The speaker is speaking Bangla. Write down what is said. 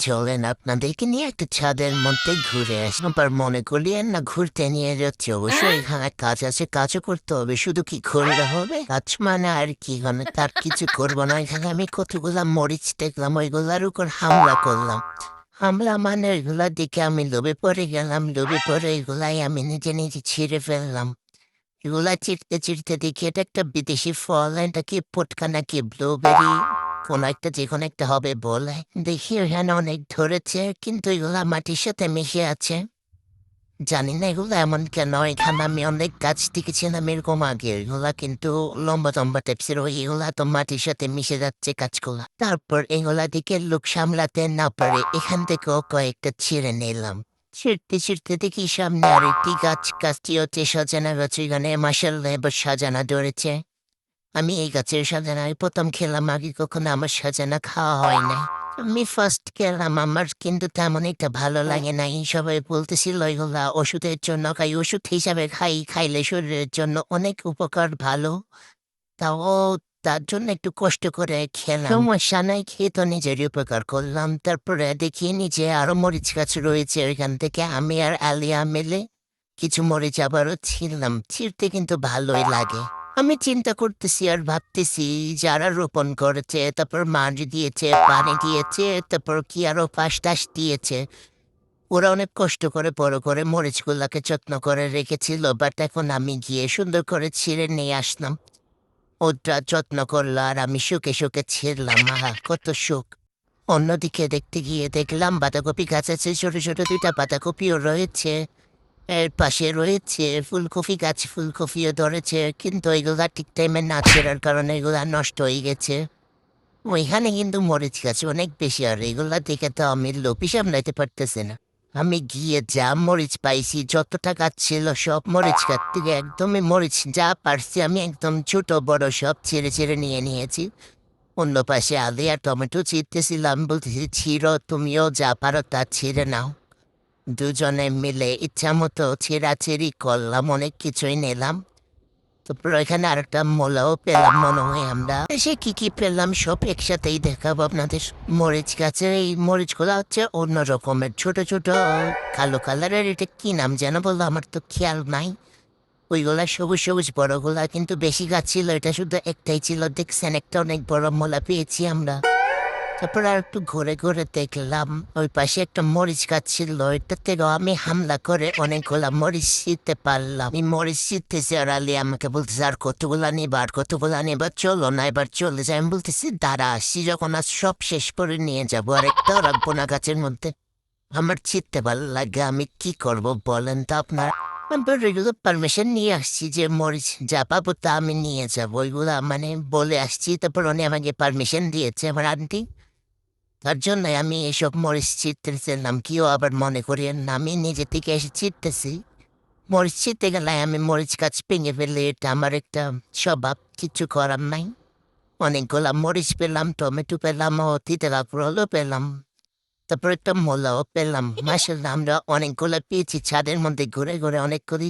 চলেন আপনাদেরকে নিয়ে একটা ছাদের মধ্যে ঘুরে আসলাম। আবার মনে করলেন না ঘুরতে নিয়ে যাচ্ছে, অবশ্যই এখানে কাজ আছে, কাজও করতে হবে। শুধু কি ঘুরলে হবে? কাজ মানে আর কি, মানে তার কিছু করবো না। এখানে আমি কতগুলা মরিচ দেখলাম, ওইগুলার উপর হামলা করলাম। হামলা মানে ওইগুলা দেখে আমি লোভে পড়ে গেলাম, লোভে পড়ে এগুলাই আমি নিজে নিজে ছিঁড়ে ফেললাম। এগুলা চিরতে চিরতে দেখি এটা একটা বিদেশি ফল, এটা কি পটকা নাকি ব্লুবেরি, কোন একটা যে কোনো একটা হবে বলে। দেখি ওখানে অনেক ধরেছে, কিন্তু এগুলা মাটির সাথে মিশে আছে। জানি না এগুলো এমন কেন, এখানে আমি অনেক গাছ দেখেছিলাম এরকম আগে, এগুলা কিন্তু লম্বা লম্বা টাইপসের, এগুলা তো মাটির সাথে মিশে যাচ্ছে গাছগুলা। তারপর এগুলা দিকে লোক সামলাতে না পারে এখান থেকেও কয়েকটা ছিঁড়ে নিলাম। ছিঁড়তে ছিঁড়তে দেখি সামনে আরেকটি গাছ, গাছটি হচ্ছে সাজানা গাছ। এখানে মাসাল্লাহ এবার সাজানা ধরেছে। আমি এই গাছের সাজানায় প্রথম খেলাম, আগে কখনো আমার সাজানা খাওয়া হয় নাই। আমি ফার্স্ট খেলাম, আমার কিন্তু তেমন একটা ভালো লাগে নাই। সবাই বলতেছিল এগুলা ওষুধের জন্য খাই, ওষুধ হিসাবে খাই, খাইলে শরীরের জন্য অনেক উপকার ভালো। তাও তার জন্য একটু কষ্ট করে খেলাম, সমস্যা নাই, খেয়ে তো নিজেরই উপকার করলাম। তারপরে দেখি নিচে আরো মরিচ গাছ রয়েছে, ওইখান থেকে আমি আর আলিয়া মিলে কিছু মরিচ আবারও ছিঁড়লাম। ছিঁড়তে কিন্তু ভালোই লাগে। আমি চিন্তা করতেছি আর ভাবতেছি, যারা রোপণ করেছে, তারপর মাটি দিয়েছে, পানি দিয়েছে, তারপর কি আরো পাশ টাশ দিয়েছে, ওরা অনেক কষ্ট করে বড় করে মরিচগুলাকে যত্ন করে রেখেছিল। বাট এখন আমি গিয়ে সুন্দর করে ছিঁড়ে নিয়ে আসলাম, ওটা যত্ন করলো আর আমি শুকে শুকে ছিঁড়লাম। আহা কত সুখ। অন্যদিকে দেখতে গিয়ে দেখলাম বাঁধাকপি গাছ আছে, ছোট ছোট দুইটা বাঁধাকপিও রয়েছে। এর পাশে রয়েছে ফুলকপি গাছ, ফুলকপিও ধরেছে, কিন্তু এগুলা ঠিক টাইমে না ছেড়ার কারণে এগুলা নষ্ট হয়ে গেছে। ওইখানে কিন্তু মরিচ গাছ অনেক বেশি, আর এগুলা দেখে তো আমি লোভই সামলাইতে পারতেছে না। আমি গিয়ে যা মরিচ পাইছি, যতটা গাছ ছিল সব মরিচ গাছ থেকে একদমই মরিচ যা পারছি আমি একদম ছোট বড় সব ছেড়ে ছেড়ে নিয়ে নিয়েছি। অন্য পাশে আলু আর টমেটো ছিঁড়তেছিলাম, বলতেছি ছিঁড়ো, তুমিও যা পারো তা ছিঁড়ে নাও। দুজনে মিলে ইচ্ছা মতো ছেঁড়াছেড়ি করলাম, অনেক কিছুই নিলাম। তারপর এখানে আরেকটা মোলাও পেলাম মনে হয় আমরা। সে কি পেলাম সব একসাথেই দেখাবো আপনাদের। মরিচ গাছের এই মরিচগুলো হচ্ছে অন্য রকমের, ছোট ছোট কালো কালারের। এটা কি নাম যেন বললো, আমার তো খেয়াল নাই। ওইগুলা সবুজ সবুজ বড়গুলা, কিন্তু বেশি গাছ ছিল, এটা শুধু একটাই ছিল। দেখছেন একটা অনেক বড় মোলা পেয়েছি আমরা। তারপর আর একটু ঘুরে ঘুরে দেখলাম ওই পাশে একটা মরিচ গাছ ছিল, ওইটা থেকেও আমি হামলা করে অনেকগুলা মরিচ ছিঁড়তে পারলাম। এই মরিচ ছিঁড়তেছে আর আলী আমাকে বলতেছে আর কতগুলা নেবা, আর কতগুলা নেবা, চলো না এবার চলে যায়। আমি বলতেছি দাঁড়া, আসছি যখন আজ সব শেষ করে নিয়ে যাবো, আর একটাও রাখবো না গাছের মধ্যে। আমার ছিঁড়তে ভালো লাগে, আমি কি করব বলেন তো আপনার। এগুলো পারমিশন নিয়ে আসছি যে মরিচ যা পাবো তা আমি নিয়ে যাবো, ওইগুলা মানে বলে আসছি। তারপর উনি আমাকে পারমিশন দিয়েছে আমার আন্টি, তার জন্য আমি এসব মরিচ ছিঁড়তেছিলাম। কেউ আবার মনে করিয়েন না আমি নিজে থেকে এসে ছিঁড়তেছি। মরিচ ছিঁড়তে গেলে আমি মরিচ গাছ ভেঙে ফেলে, এটা আমার একটা স্বভাব, কিছু করার নাই। অনেকগুলা মরিচ পেলাম, টমেটো পেলাম, ও তিতে কাঁকরোলও পেলাম, তারপর একটা মোলাও পেলাম। মাসাল্লাহ আমরা অনেকগুলো পেয়েছি, ছাদের মধ্যে ঘুরে ঘুরে অনেক করি